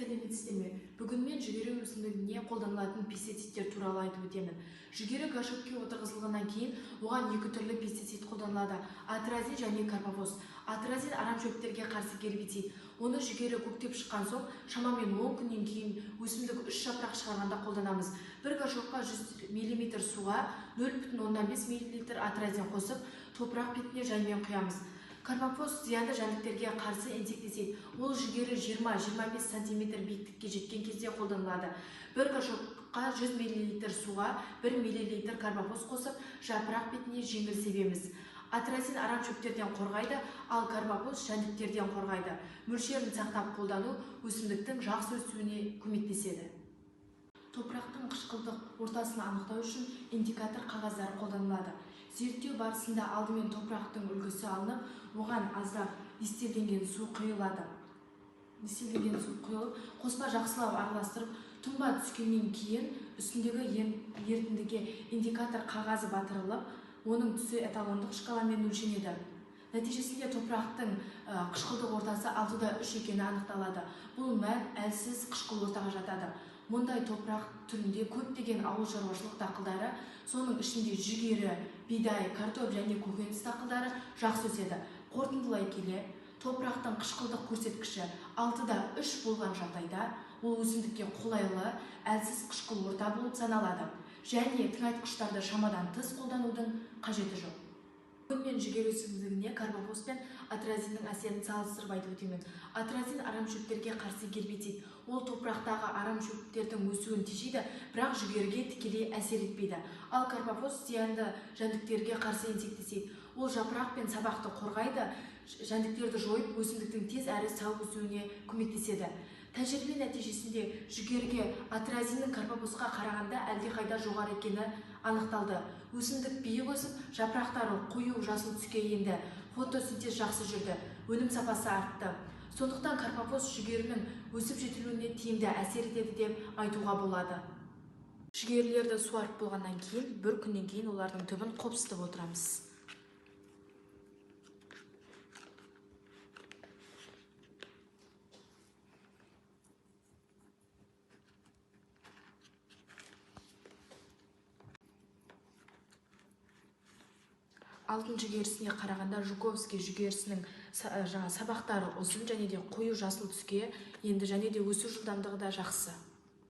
Сәлеметсіздер ме? Бүгін мен жүгері өсімдігіне қолданылатын пестицидтер туралы айтып өтемін. Жүгері горшокке отырғызылғаннан кейін оған екі түрлі пестицид қолданылады: атразин және карбовоз. Атразин арамшөптерге қарсы гербицид. Оны жүгері көктеп шыққан соң, шамамен 10 күннен кейін өсімдік 3 жапырақ шығарғанда қолданамыз. Бір горшокқа 100 мл суға 0,5 мл атразин қосып, топырақ бетіне жаймен құямыз. Карбовоз зиянды жәндіктерге қарсы инсектицид. Ол жүгері 20-25 см биіктікке жеткен кезде қолданылады. Бір горшокқа 100 мл суға 1 мл карбовоз қосып, жапырақ бетіне жеңіл себеміз. Атразин арамшөптерден қорғайды, ал карбовоз жәндіктерден қорғайды. Мөлшерін сақтап қолдану өсімдіктің жақсы өсуіне көмектеседі. Топырақтың қышқылдық ортасын анықтау үшін индикатор қағаздар қолданылады. Зерттеу барысында алдымен топырақтың үлгісі алынып, оған аздап дистилленген су құйылады. Қоспа жақсылап араластырып, тұнба түскеннен кейін үстіндегі ерітіндіге индикатор қағазы батырылып, оның түсі эталондық шкаламен өлшенеді. Нәтижесінде топырақтың қышқылдық ортасы 6-3 екені анықталады. Бұл мән әлсіз қышқыл ортаға жатады. Мұндай топырақ түрінде көптеген ауыл шаруашылық дақылдары, соның ішінде жүгері, бидай, картоп және көкөніс дақылдары жақсы өседі. Қорытындылай келе, топырақтың қышқылдық көрсеткіші 6-3 болған жағдайда, ол өсімдікке қолайлы, әлсіз қышқыл орта болып саналады. Және тыңайтқыштарды шамадан тыс қолданудың қажеті жоқ. Бүгін мен жүгері өсімдігіне карбовоз бен атразиннің әсерін салыстырып айтып өтемін. Атразин арамшөптерге қарсы гербицид. Ол топырақтағы арамшөптердің өсуін тежейді, бірақ жүгеріге тікелей әсер етпейді. Ал карбовоз зиянды жәндіктерге қарсы инсектицид. Ол жапырақ пен сабақты қорғайды, жәндіктерді жойып, өсімдіктің тез әрі сау өсуіне көмектеседі. Тәжірибе нәтижесінде жүгеріге атразиннің карбовозға қарағанда әлдеқайда жоғары екені анықталды. Өсімдік биік өсіп, жапырақтары қою жасыл түске енді, фотосинтез жақсы жүрді, өнім сапасы артты. Сондықтан карбовоз жүгерінің өсіп жетілуіне тиімді әсер етеді деп айтуға болады. Жүгерілерді суарып болғаннан кейін, бір күннен кейін олардың түбін қопсытып отырамыз. Алтын жүгерісіне қарағанда Жуковский жүгерісінің сабақтары ұзын және де қою жасыл түске енді және де өсу жылдамдығы да жақсы.